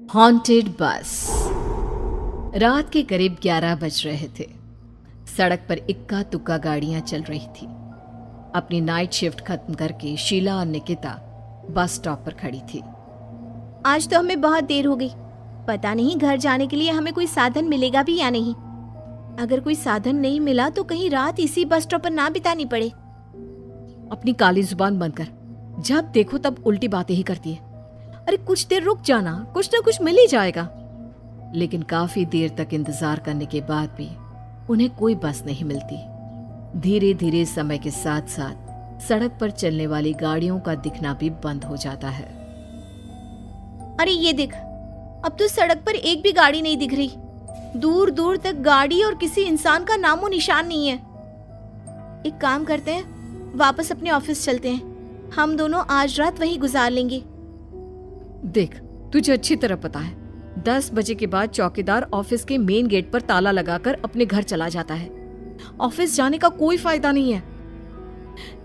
Haunted बस। रात के करीब 11 बज रहे थे। सड़क पर इक्का तुक्का गाड़ियां चल रही थी। अपनी नाइट शिफ्ट खत्म करके शीला और निकिता बस स्टॉप पर खड़ी थी। आज तो हमें बहुत देर हो गई। पता नहीं घर जाने के लिए हमें कोई साधन मिलेगा भी या नहीं। अगर कोई साधन नहीं मिला तो कहीं रात इसी बस स्टॉप पर ना बितानी पड़े। अपनी काली जुबान बंद कर। जब देखो तब उल्टी बातें ही करती है। अरे कुछ देर रुक जाना, कुछ ना कुछ मिल ही जाएगा। लेकिन काफी देर तक इंतजार करने के बाद भी उन्हें कोई बस नहीं मिलती। धीरे धीरे समय के साथ साथ सड़क पर चलने वाली गाड़ियों का दिखना भी बंद हो जाता है। अरे ये देख, अब तो सड़क पर एक भी गाड़ी नहीं दिख रही। दूर दूर तक गाड़ी और किसी इंसान का नामो निशान नहीं है। एक काम करते हैं, वापस अपने ऑफिस चलते हैं। हम दोनों आज रात वहीं गुजार लेंगे। देख, तुझे अच्छी तरह पता है 10 बजे के बाद चौकीदार ऑफिस के मेन गेट पर ताला लगाकर अपने घर चला जाता है। ऑफिस जाने का कोई फायदा नहीं है।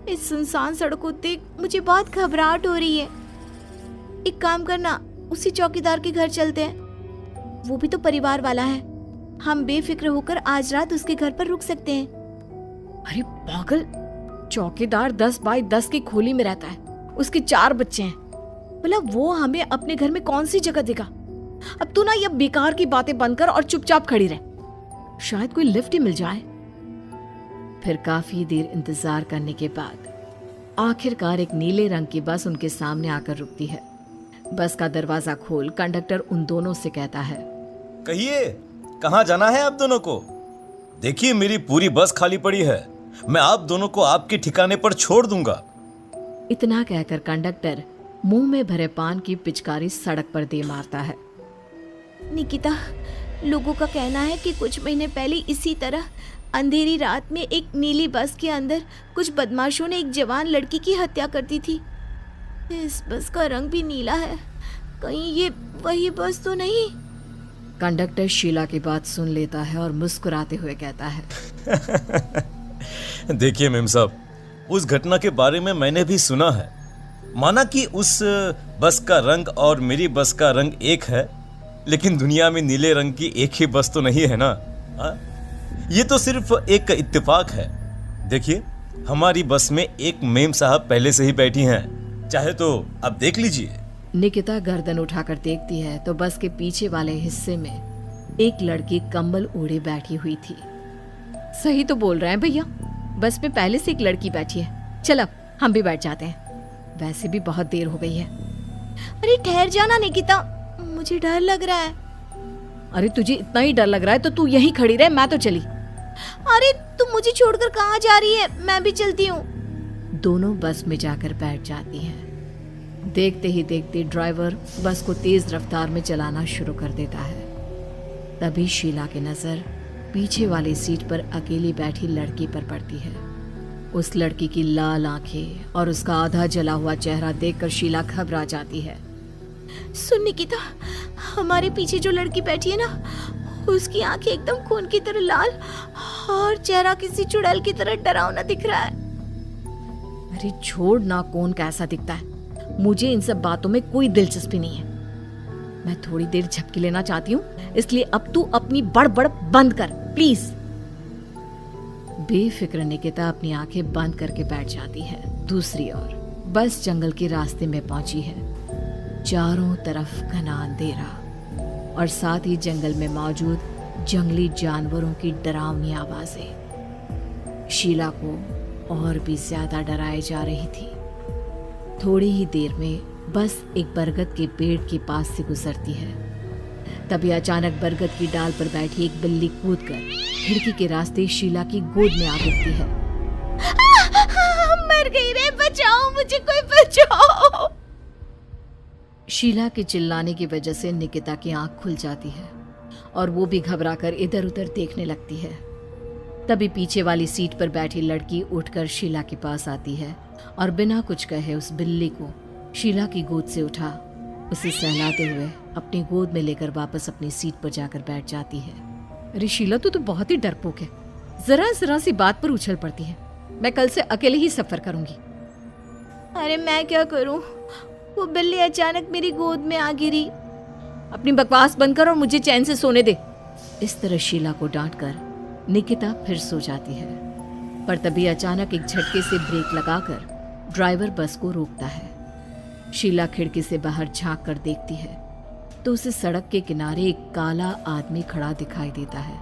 इस सुनसान सड़क को देख मुझे बहुत घबराहट हो रही है। एक काम करना, उसी चौकीदार के घर चलते हैं। वो भी तो परिवार वाला है। हम बेफिक्र होकर आज रात उसके घर पर रुक सकते हैं। अरे पागल, चौकीदार 10 बाई 10 की खोली में रहता है। उसके 4 बच्चे हैं। भला वो हमें अपने घर में कौन सी जगह देगा। अब तू ना ये बेकार की बातें बंद कर और चुपचाप खड़ी रह। शायद कोई लिफ्ट ही मिल जाए। फिर काफी देर इंतजार करने के बाद आखिरकार एक नीले रंग की बस उनके सामने आकर रुकती है। बस का दरवाजा खोल कंडक्टर उन दोनों से कहता है, कहिए कहाँ जाना है आप दोनों को? देखिए मेरी पूरी बस खाली पड़ी है। मैं आप दोनों को आपके ठिकाने पर छोड़ दूंगा। इतना कहकर कंडक्टर मुंह में भरे पान की पिचकारी सड़क पर दे मारता है। निकिता, लोगों का कहना है कि कुछ महीने पहले इसी तरह अंधेरी रात में एक नीली बस के अंदर कुछ बदमाशों ने एक जवान लड़की की हत्या कर दी थी। इस बस का रंग भी नीला है। कहीं ये वही बस तो नहीं? कंडक्टर शीला की बात सुन लेता है और मुस्कुराते हुए कहता है, देखिए मेम साहब, उस घटना के बारे में मैंने भी सुना है। माना कि उस बस का रंग और मेरी बस का रंग एक है, लेकिन दुनिया में नीले रंग की एक ही बस तो नहीं है ना। ये तो सिर्फ एक इत्तेफाक है। देखिए हमारी बस में एक मेम साहब पहले से ही बैठी हैं, चाहे तो अब देख लीजिए। निकिता गर्दन उठाकर देखती है तो बस के पीछे वाले हिस्से में एक लड़की कंबल ओढ़े बैठी हुई थी। सही तो बोल रहे हैं भैया, बस में पहले से एक लड़की बैठी है। चल अब हम भी बैठ जाते हैं, वैसे भी बहुत देर हो गई है। अरे ठहर जाना निकिता, मुझे डर लग रहा है। अरे तुझे इतना ही डर लग रहा है तो तू यहीं खड़ी रहे, मैं तो चली। अरे तुम मुझे छोड़कर कहाँ जा रही है? मैं भी चलती हूँ। दोनों बस में जाकर बैठ जाती हैं। देखते ही देखते ड्राइवर बस को तेज रफ्तार में चलाना शुरू कर देता है। तभी शीला की नजर पीछे वाली सीट पर अकेली बैठी लड़की पर पड़ती है। उस लड़की की लाल आंखें और उसका आधा जला हुआ चेहरा देखकर शीला घबरा जाती है। सुन निकिता, हमारे पीछे जो लड़की बैठी है ना, उसकी आंखें एकदम खून की तरह लाल और चेहरा किसी चुड़ैल की तरह डरावना दिख रहा है। अरे छोड़ ना, कौन कैसा दिखता है? मुझे इन सब बातों में कोई दिलचस्पी नहीं है। मैं थोड़ी देर झपकी लेना चाहती हूँ, इसलिए अब तू अपनी बड़बड़ बंद कर प्लीज। बेफिक्र निकिता अपनी आंखें बंद करके बैठ जाती है। दूसरी ओर बस जंगल के रास्ते में पहुंची है। चारों तरफ घना अंधेरा और साथ ही जंगल में मौजूद जंगली जानवरों की डरावनी आवाजें शीला को और भी ज्यादा डराए जा रही थी। थोड़ी ही देर में बस एक बरगद के पेड़ के पास से गुजरती है। तभी अचानक बरगद की डाल पर बैठी एक बिल्ली कूदकर खिड़की के रास्ते शीला की गोद में आ गिरती है। मर गई रे, बचाओ मुझे, कोई बचाओ। शीला के चिल्लाने की वजह से निकिता की आंख खुल जाती है और वो भी घबराकर इधर उधर देखने लगती है। तभी पीछे वाली सीट पर बैठी लड़की उठकर शीला के पास आती है और बिना कुछ कहे उस बिल्ली को शीला की गोद से उठा उसे सहलाते हुए अपनी गोद में लेकर वापस अपनी सीट पर जाकर बैठ जाती है। अरे शीला, तू तो बहुत ही डरपोक है। जरा जरा सी बात पर उछल पड़ती है। मैं कल से अकेले ही सफर करूंगी। अरे मैं क्या करूं? वो बिल्ली अचानक मेरी गोद में आ गिरी। अपनी बकवास बंद कर और मुझे चैन से सोने दे। इस तरह शीला को डांटकर निकिता फिर सो जाती है, पर तभी अचानक एक झटके से ब्रेक लगाकर ड्राइवर बस को रोकता है। शीला खिड़की से बाहर झांक कर देखती है तो उसे सड़क के किनारे एक काला आदमी खड़ा दिखाई देता है।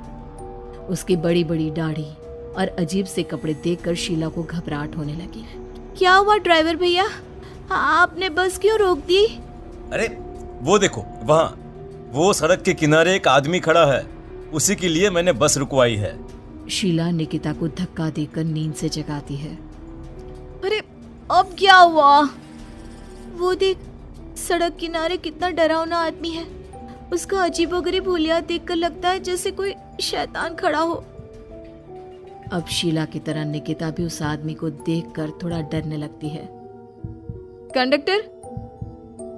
उसकी बड़ी बड़ी दाढ़ी और अजीब से कपड़े देखकर शीला को घबराहट होने लगी। क्या हुआ ड्राइवर भैया, आपने बस क्यों रोक दी? अरे वो देखो, वहाँ वो सड़क के किनारे एक आदमी खड़ा है, उसी के लिए मैंने बस रुकवाई है। शीला निकिता को धक्का देकर नींद से जगाती है। अरे अब क्या हुआ? वो देख, सड़क किनारे कितना डरावना आदमी है। उसका अजीबोगरीब हुलिया देखकर लगता है जैसे कोई शैतान खड़ा हो। अब शीला की तरह निकिता भी उस आदमी को देखकर थोड़ा डरने लगती है। कंडक्टर,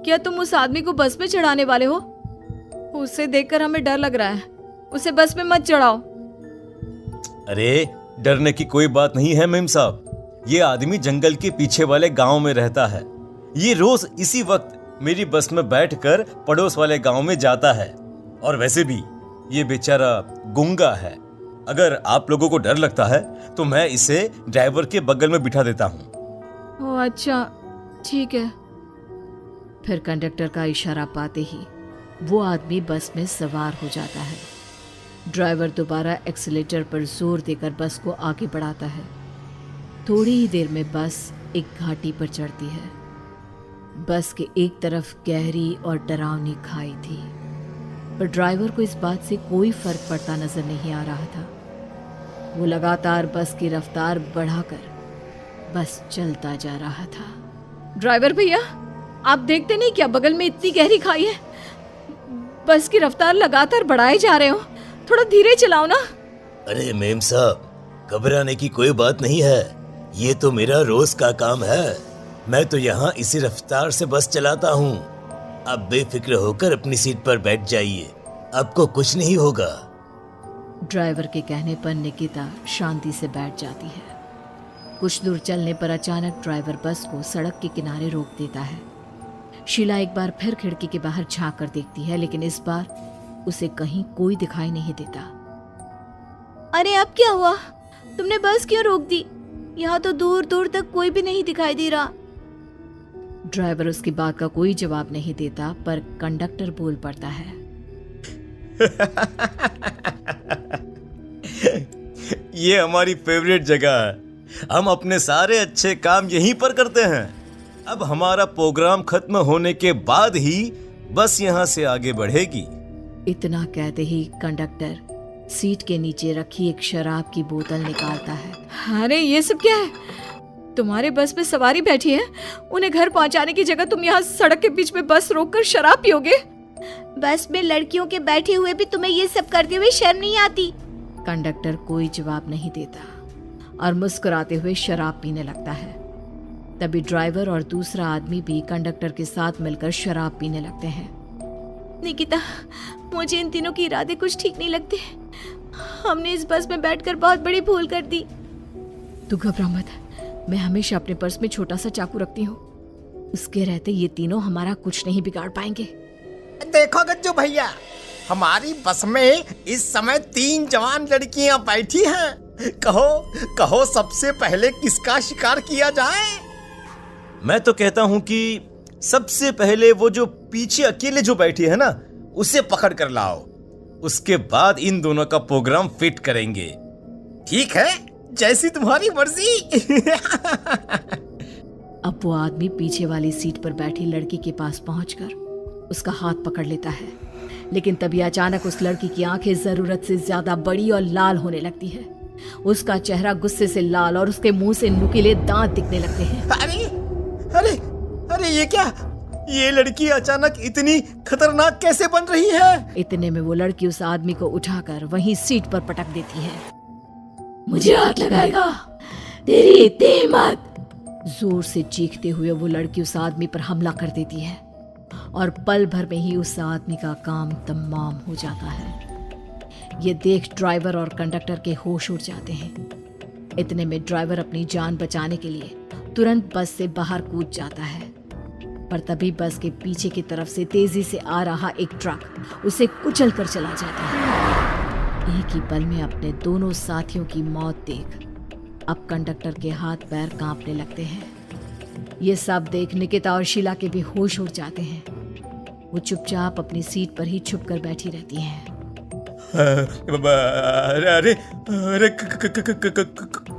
क्या तुम उस आदमी को बस में चढ़ाने वाले हो? उसे देखकर हमें डर लग रहा है, उसे बस में मत चढ़ाओ। अरे डरने की कोई बात नहीं है मेम साहब, ये आदमी जंगल के पीछे वाले गांव में रहता है। ये रोज इसी वक्त मेरी बस में बैठकर पड़ोस वाले गांव में जाता है, और वैसे भी ये बेचारा गूंगा है। अगर आप लोगों को डर लगता है तो मैं इसे ड्राइवर के बगल में बिठा देता हूँ। ओह अच्छा, ठीक है। फिर कंडक्टर का इशारा पाते ही वो आदमी बस में सवार हो जाता है। ड्राइवर दोबारा एक्सीलेटर पर जोर देकर बस को आगे बढ़ाता है। थोड़ी ही देर में बस एक घाटी पर चढ़ती है। बस के एक तरफ गहरी और डरावनी खाई थी, पर ड्राइवर को इस बात से कोई फर्क पड़ता नजर नहीं आ रहा था। वो लगातार बस की रफ्तार बढ़ाकर बस चलता जा रहा था। ड्राइवर भैया, आप देखते नहीं क्या बगल में इतनी गहरी खाई है? बस की रफ्तार लगातार बढ़ाए जा रहे हो, थोड़ा धीरे चलाओ ना। अरे मेम साहब, घबराने की कोई बात नहीं है, ये तो मेरा रोज का काम है। मैं तो यहाँ इसी रफ्तार से बस चलाता हूँ। आप बेफिक्र होकर अपनी सीट पर बैठ जाइए, आपको कुछ नहीं होगा। ड्राइवर के कहने पर निकिता शांति से बैठ जाती है। कुछ दूर चलने पर अचानक ड्राइवर बस को सड़क के किनारे रोक देता है। शीला एक बार फिर खिड़की के बाहर झांक कर देखती है, लेकिन इस बार उसे कहीं कोई दिखाई नहीं देता। अरे अब क्या हुआ? तुमने बस क्यों रोक दी? यहाँ तो दूर दूर तक कोई भी नहीं दिखाई दे रहा। ड्राइवर उसकी बात का कोई जवाब नहीं देता, पर कंडक्टर बोल पड़ता है। ये हमारी फेवरेट जगह है, हम अपने सारे अच्छे काम यहीं पर करते हैं। अब हमारा प्रोग्राम खत्म होने के बाद ही बस यहाँ से आगे बढ़ेगी। इतना कहते ही कंडक्टर सीट के नीचे रखी एक शराब की बोतल निकालता है। अरे ये सब क्या है? तुम्हारे बस में सवारी बैठी है, उन्हें घर पहुंचाने की जगह तुम यहाँ सड़क के बीच में बस रोककर शराब पियोगे? बस में लड़कियों के बैठे हुए भी तुम्हें ये सब करते हुए शर्म नहीं आती? कंडक्टर कोई जवाब नहीं देता और मुस्कुराते हुए शराब पीने लगता है। तभी ड्राइवर और दूसरा आदमी भी कंडक्टर के साथ मिलकर शराब पीने लगते हैं। निकिता, मुझे इन तीनों के इरादे कुछ ठीक नहीं लगते। हमने इस बस में बैठकर बहुत बड़ी भूल कर दी। तू घबरा मत, मैं हमेशा अपने पर्स में छोटा सा चाकू रखती हूँ। उसके रहते ये तीनों हमारा कुछ नहीं बिगाड़ पाएंगे। देखो गज्जू भैया, हमारी बस में इस समय 3 जवान लड़कियां बैठी हैं। कहो सबसे पहले किसका शिकार किया जाए? मैं तो कहता हूँ कि सबसे पहले वो जो पीछे अकेले जो बैठी है ना, उसे पकड़ कर लाओ। उसके बाद इन दोनों का प्रोग्राम फिट करेंगे। ठीक है, जैसी तुम्हारी मर्जी। अब वो आदमी पीछे वाली सीट पर बैठी लड़की के पास पहुंचकर उसका हाथ पकड़ लेता है, लेकिन तभी अचानक उस लड़की की आंखें जरूरत से ज्यादा बड़ी और लाल होने लगती है। उसका चेहरा गुस्से से लाल और उसके मुंह से नुकीले दांत दिखने लगते हैं। अरे ये क्या? ये लड़की अचानक इतनी खतरनाक कैसे बन रही है? इतने में वो लड़की उस आदमी को उठाकर वहीं सीट पर पटक देती है। मुझे हाथ लगाएगा, तेरी इतनी हिम्मत! जोर से चीखते हुए वो लड़की उस आदमी पर हमला कर देती है और पल भर में ही उस आदमी का काम तमाम हो जाता है। ये देख ड्राइवर और कंडक्टर के होश उड़ जाते हैं। इतने में ड्राइवर अपनी जान बचाने के लिए तुरंत बस से बाहर कूद जाता है। पर तभी बस के पीछे की तरफ से तेजी से आ रहा एक ट्रक उसे कुचल कर चला जाता है। एक ही पल में अपने दोनों साथियों की मौत देख अब कंडक्टर के हाथ पैर कांपने लगते हैं। ये सब देख निकिता और शीला के भी होश उड़ जाते हैं। वो चुपचाप अपनी सीट पर ही छुप कर बैठी रहती हैं। अरे अरे अरे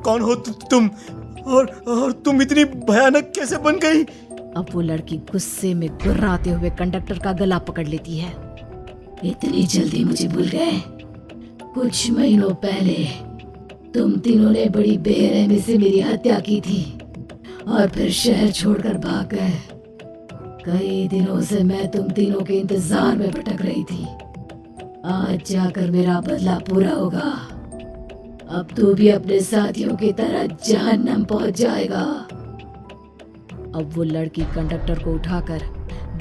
कौन हो तुम और तुम इतनी भयानक कैसे बन गई? अब वो लड़की गुस्से में गुर्राते हुए कंडक्टर का गला पकड़ लेती है। इतनी जल्दी मुझे भूल गए? कुछ महीनों पहले तुम तीनों ने बड़ी बेरहमी से मेरी हत्या की थी और फिर शहर छोड़कर भाग गए। कई दिनों से मैं तुम तीनों के इंतजार में भटक रही थी। आज जाकर मेरा बदला पूरा होगा। अब तू भी अपने साथियों की तरह जहन्नम पहुंच जाएगा। अब वो लड़की कंडक्टर को उठाकर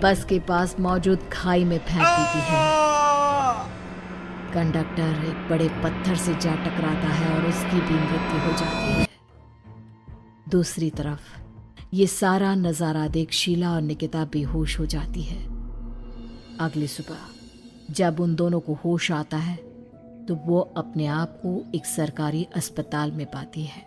बस के पास मौजूद खाई में फेंक देती है। कंडक्टर एक बड़े पत्थर से जा टकराता है और उसकी भी मृत्यु हो जाती है। दूसरी तरफ ये सारा नजारा देख शीला और निकिता बेहोश हो जाती है। अगली सुबह जब उन दोनों को होश आता है तो वो अपने आप को एक सरकारी अस्पताल में पाती है।